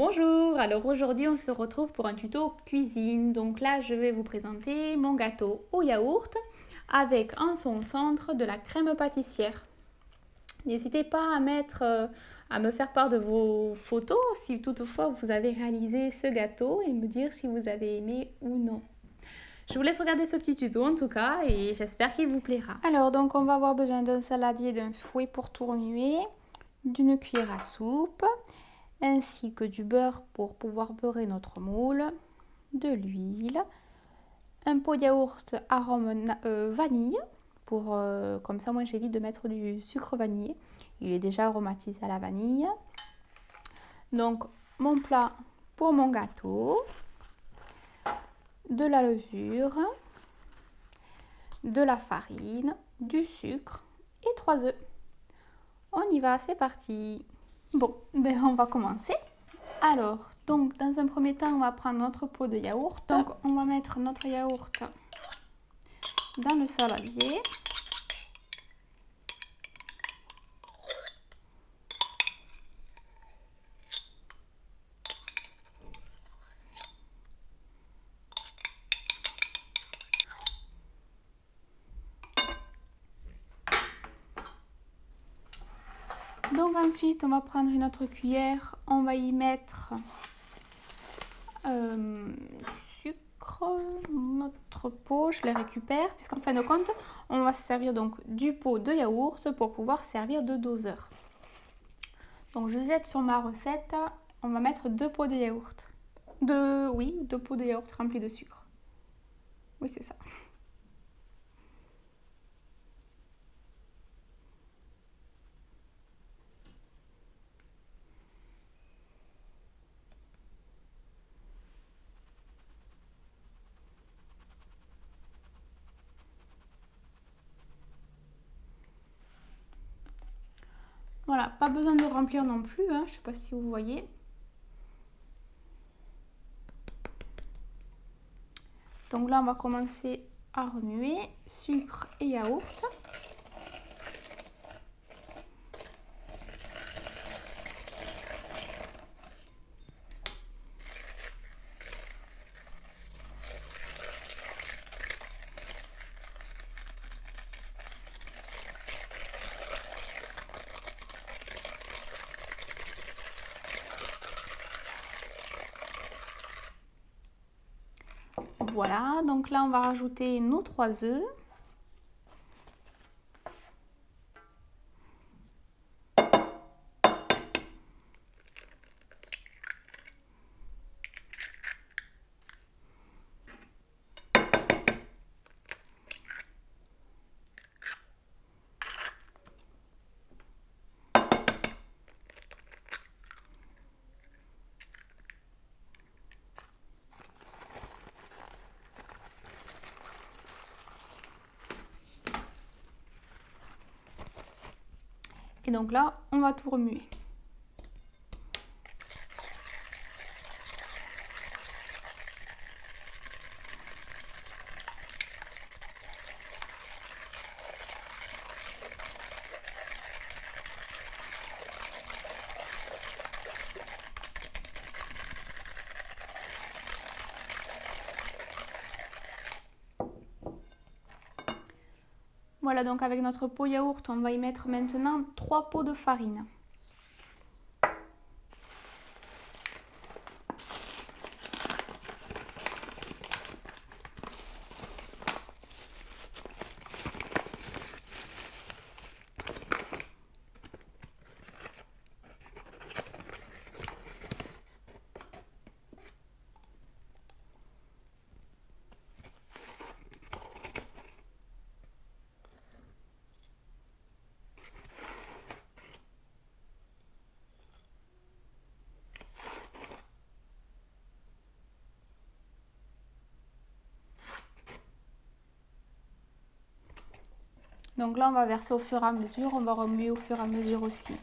Bonjour, alors aujourd'hui on se retrouve pour un tuto cuisine. Donc là je vais vous présenter mon gâteau au yaourt avec en son centre de la crème pâtissière. N'hésitez pas à me faire part de vos photos si toutefois vous avez réalisé ce gâteau et me dire si vous avez aimé ou non. Je vous laisse regarder ce petit tuto en tout cas et j'espère qu'il vous plaira. Alors donc on va avoir besoin d'un saladier, d'un fouet pour tout remuer, d'une cuillère à soupe, ainsi que du beurre pour pouvoir beurrer notre moule, de l'huile, un pot de yaourt arôme vanille, comme ça moi j'évite de mettre du sucre vanillé, il est déjà aromatisé à la vanille. Donc mon plat pour mon gâteau, de la levure, de la farine, du sucre et 3 œufs. On y va, c'est parti. Bon, ben on va commencer. Alors, donc dans un premier temps, on va prendre notre pot de yaourt. Donc on va mettre notre yaourt dans le saladier. Donc ensuite, on va prendre une autre cuillère, on va y mettre sucre, notre pot, je les récupère, puisqu'en fin de compte, on va se servir donc du pot de yaourt pour pouvoir servir de doseur. Donc je jette sur ma recette, on va mettre 2 pots de yaourt. Oui, 2 pots de yaourt remplis de sucre. Oui, c'est ça. Voilà, pas besoin de remplir non plus, hein, je ne sais pas si vous voyez. Donc là, on va commencer à remuer sucre et yaourt. Voilà, donc là on va rajouter nos 3 œufs. Et donc là, on va tout remuer. Voilà, donc avec notre pot yaourt, on va y mettre maintenant 3 pots de farine. Donc là, on va verser au fur et à mesure, on va remuer au fur et à mesure aussi.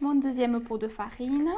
mon deuxième pot de farine.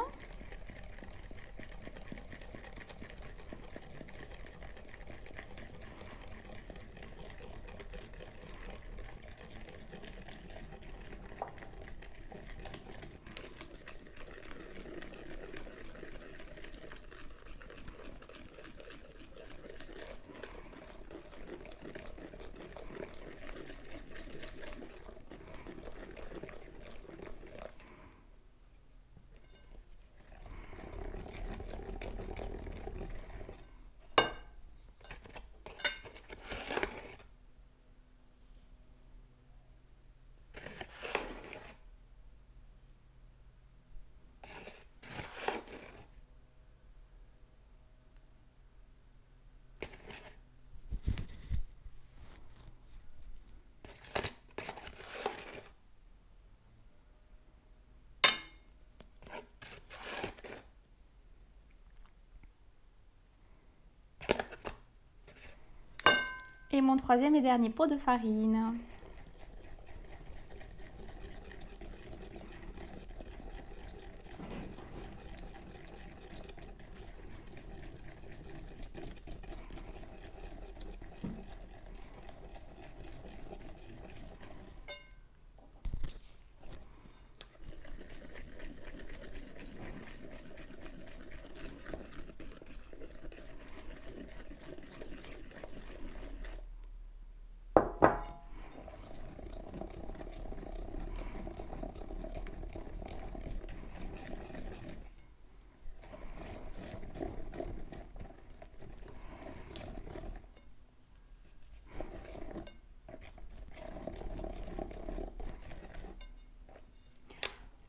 Et mon troisième et dernier pot de farine.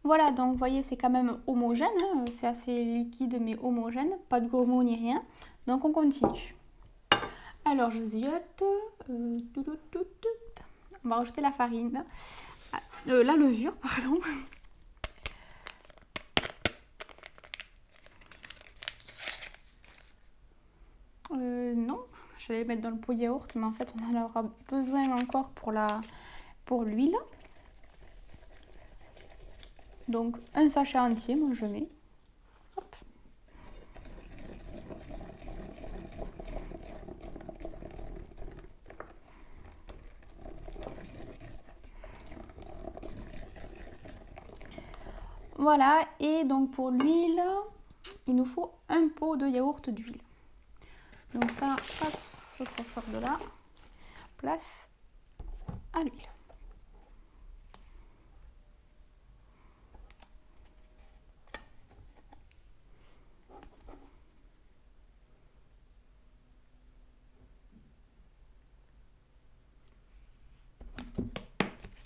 Voilà, donc vous voyez, c'est quand même homogène, hein. C'est assez liquide mais homogène, pas de gros mots ni rien. Donc on continue. Alors je ziote. On va rajouter la farine. La levure, pardon. Non, j'allais mettre dans le pot yaourt, mais en fait on en aura besoin encore pour l'huile. Donc un sachet entier, moi je mets. Hop. Voilà, et donc pour l'huile, il nous faut un pot de yaourt d'huile. Donc ça, hop, faut que ça sorte de là. Place à l'huile.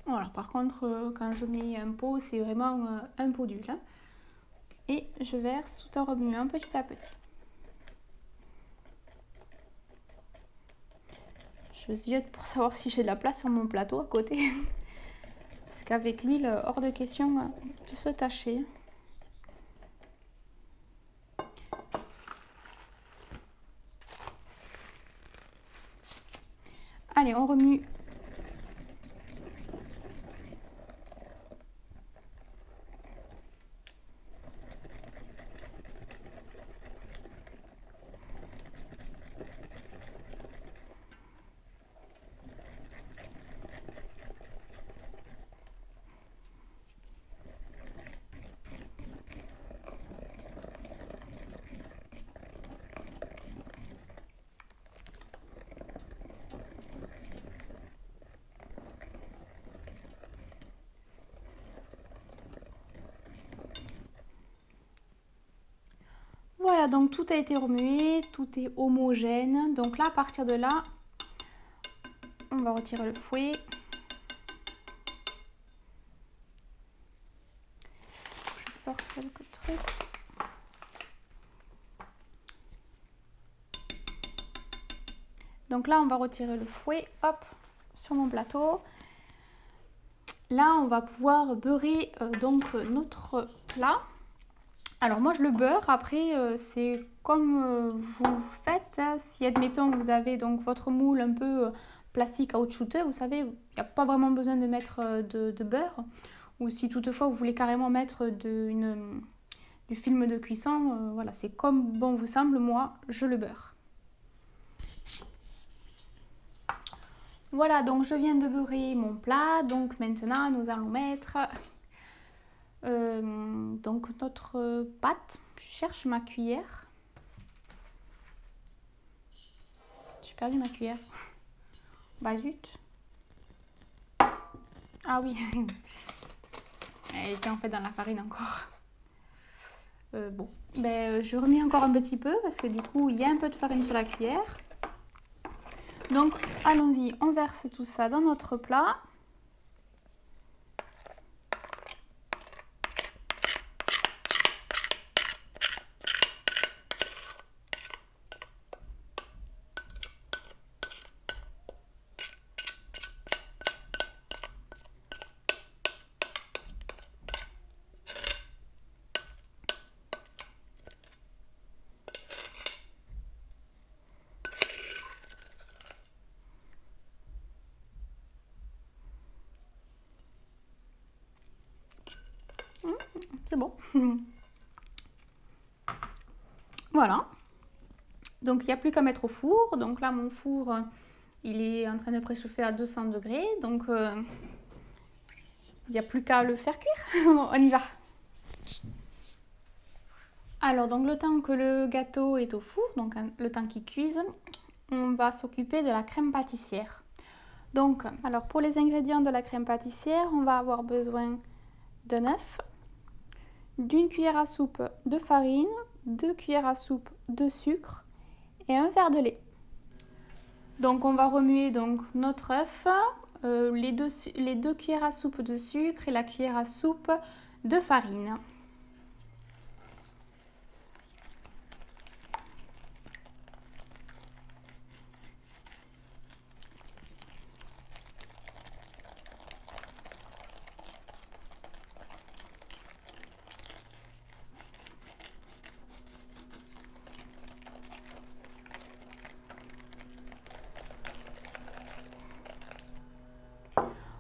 Voilà, par contre, quand je mets un pot, c'est vraiment un pot d'huile. Hein. Et je verse tout en remuant petit à petit. Je ziote pour savoir si j'ai de la place sur mon plateau à côté. Parce qu'avec l'huile, hors de question de se tâcher. Allez, on remue. Voilà, donc tout a été remué, tout est homogène. Donc là, à partir de là, on va retirer le fouet. Je sors quelques trucs. Donc là, on va retirer le fouet, hop, sur mon plateau. Là, on va pouvoir beurrer donc notre plat. Alors moi je le beurre, après c'est comme vous faites, hein. Si admettons vous avez donc votre moule un peu plastique caoutchouteux, vous savez, il n'y a pas vraiment besoin de mettre de beurre. Ou si toutefois vous voulez carrément mettre du film de cuisson, voilà, c'est comme bon vous semble, moi je le beurre. Voilà, donc je viens de beurrer mon plat, donc maintenant nous allons mettre donc notre pâte. Je cherche ma cuillère. J'ai perdu ma cuillère. Bah zut. Ah oui. Elle était en fait dans la farine encore. Bon, ben, je remets encore un petit peu parce que du coup il y a un peu de farine sur la cuillère. Donc allons-y, on verse tout ça dans notre plat. C'est bon. Voilà. Donc il n'y a plus qu'à mettre au four. Donc là mon four, il est en train de préchauffer à 200 degrés. Donc il n'y a plus qu'à le faire cuire. On y va. Alors donc le temps que le gâteau est au four, donc le temps qu'il cuise, on va s'occuper de la crème pâtissière. Donc alors pour les ingrédients de la crème pâtissière, on va avoir besoin d'un œuf, d'une cuillère à soupe de farine, 2 cuillères à soupe de sucre et un verre de lait. Donc on va remuer donc notre œuf, les deux cuillères à soupe de sucre et la cuillère à soupe de farine.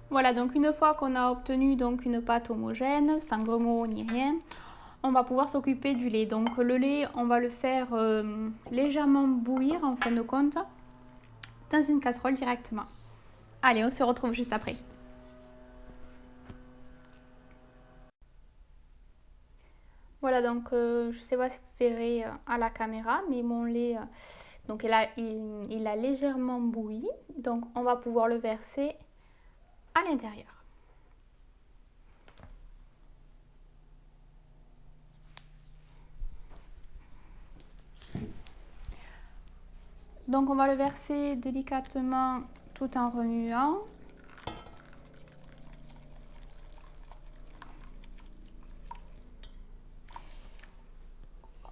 Voilà, donc une fois qu'on a obtenu donc une pâte homogène, sans grumeaux ni rien, on va pouvoir s'occuper du lait. Donc le lait, on va le faire légèrement bouillir en fin de compte dans une casserole directement. Allez, on se retrouve juste après. Voilà, donc je ne sais pas si vous verrez à la caméra, mais mon lait, donc il a légèrement bouilli. Donc on va pouvoir le verser à l'intérieur. Donc on va le verser délicatement tout en remuant.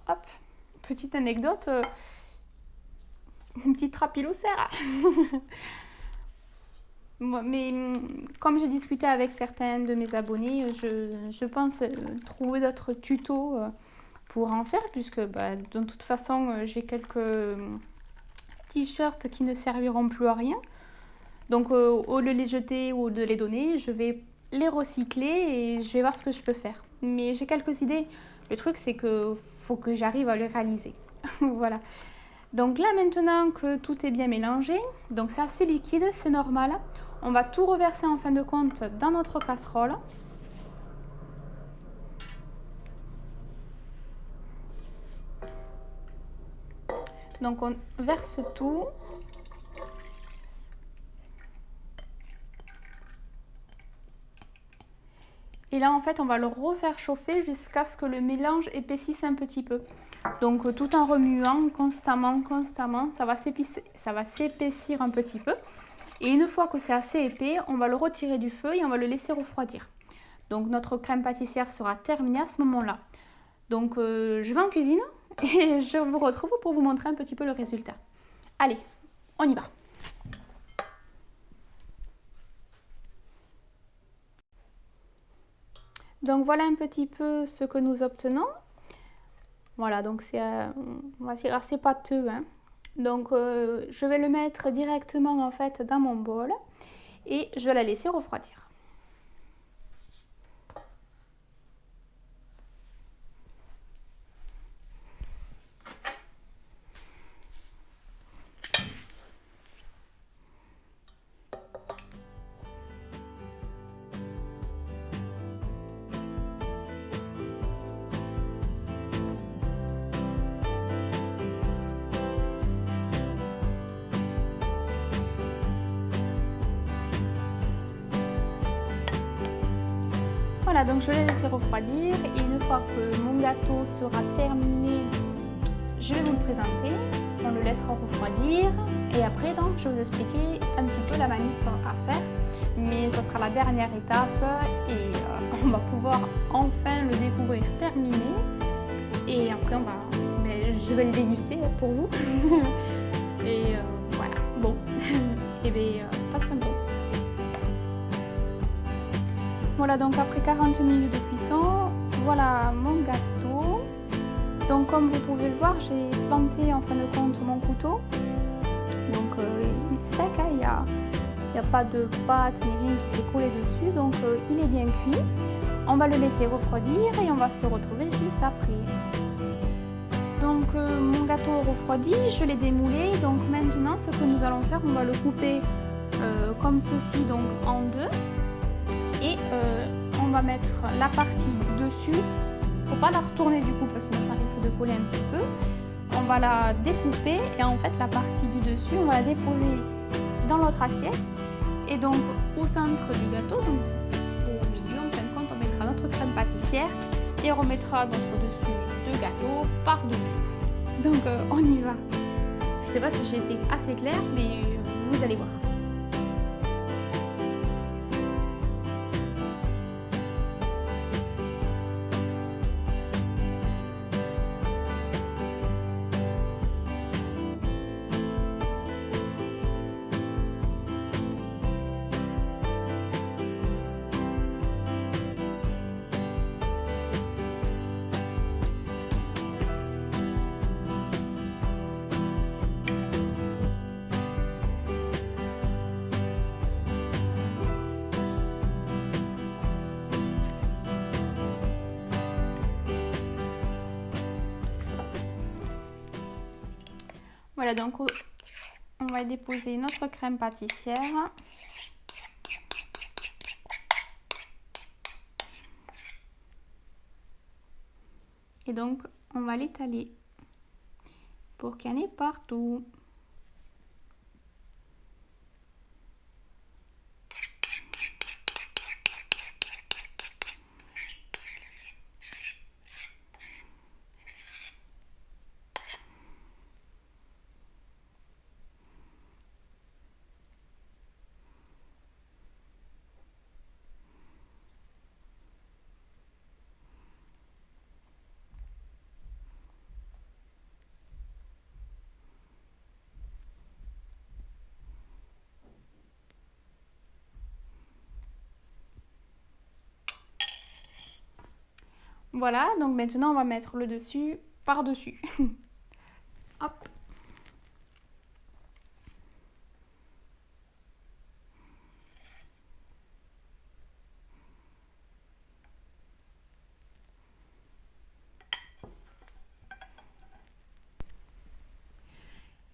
Hop, petite anecdote, une petite rapilocère. Mais comme j'ai discuté avec certains de mes abonnés, je pense trouver d'autres tutos pour en faire, puisque bah, de toute façon j'ai quelques t-shirts qui ne serviront plus à rien. Donc au lieu de les jeter ou de les donner, je vais les recycler et je vais voir ce que je peux faire. Mais j'ai quelques idées. Le truc c'est que faut que j'arrive à les réaliser. Voilà. Donc là maintenant que tout est bien mélangé, donc c'est assez liquide, c'est normal. On va tout reverser en fin de compte dans notre casserole. Donc on verse tout. Et là en fait on va le refaire chauffer jusqu'à ce que le mélange épaississe un petit peu. Donc tout en remuant constamment, ça va s'épaissir un petit peu. Et une fois que c'est assez épais, on va le retirer du feu et on va le laisser refroidir. Donc notre crème pâtissière sera terminée à ce moment-là. Donc je vais en cuisine et je vous retrouve pour vous montrer un petit peu le résultat. Allez, on y va. Donc voilà un petit peu ce que nous obtenons. Voilà, donc c'est on va dire assez pâteux, hein. Donc je vais le mettre directement en fait dans mon bol et je vais la laisser refroidir. Voilà, donc je l'ai laissé refroidir et une fois que mon gâteau sera terminé, je vais vous le présenter. On le laissera refroidir et après donc je vais vous expliquer un petit peu la manip à faire. Mais ça sera la dernière étape et on va pouvoir enfin le découvrir terminé. Et après je vais le déguster pour vous. Et voilà, bon, et bien patientons. Voilà, donc après 40 minutes de cuisson, voilà mon gâteau. Donc comme vous pouvez le voir, j'ai planté en fin de compte mon couteau. Donc il est sec, hein, il n'y a pas de pâte ni rien qui s'est collé dessus, donc il est bien cuit. On va le laisser refroidir et on va se retrouver juste après. Donc mon gâteau refroidi, je l'ai démoulé. Donc maintenant, ce que nous allons faire, on va le couper comme ceci, donc en deux. Et on va mettre la partie du dessus. Faut pas la retourner du coup parce que ça risque de coller un petit peu. On va la découper et en fait la partie du dessus, on va la déposer dans l'autre assiette. Et donc au centre du gâteau, donc, au milieu, en fin de compte, on mettra notre crème pâtissière et on remettra notre dessus de gâteau par-dessus. Donc on y va. Je sais pas si j'ai été assez claire, mais vous allez voir. Voilà, donc on va déposer notre crème pâtissière. Et donc, on va l'étaler pour qu'il y en ait partout. Voilà, donc maintenant on va mettre le dessus par-dessus. Hop.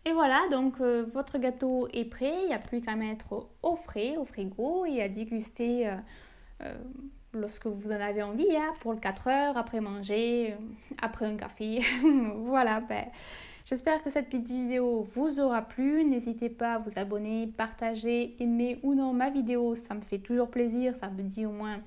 Et voilà, donc votre gâteau est prêt, il n'y a plus qu'à mettre au frais, au frigo et à déguster lorsque vous en avez envie, hein, pour le 4 heures, après manger, après un café. Voilà, j'espère que cette petite vidéo vous aura plu. N'hésitez pas à vous abonner, partager, aimer ou non ma vidéo, ça me fait toujours plaisir, ça me dit au moins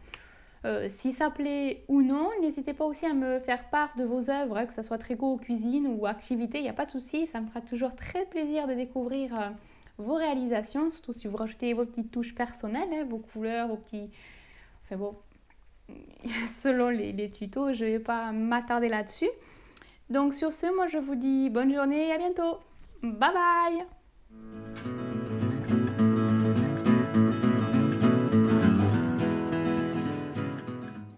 si ça plaît ou non. N'hésitez pas aussi à me faire part de vos œuvres, hein, que ce soit tricot, cuisine ou activité, il n'y a pas de souci, ça me fera toujours très plaisir de découvrir vos réalisations, surtout si vous rajoutez vos petites touches personnelles, hein, vos couleurs, vos petits... Enfin bon, selon les tutos, je ne vais pas m'attarder là-dessus. Donc sur ce, moi je vous dis bonne journée et à bientôt. Bye bye!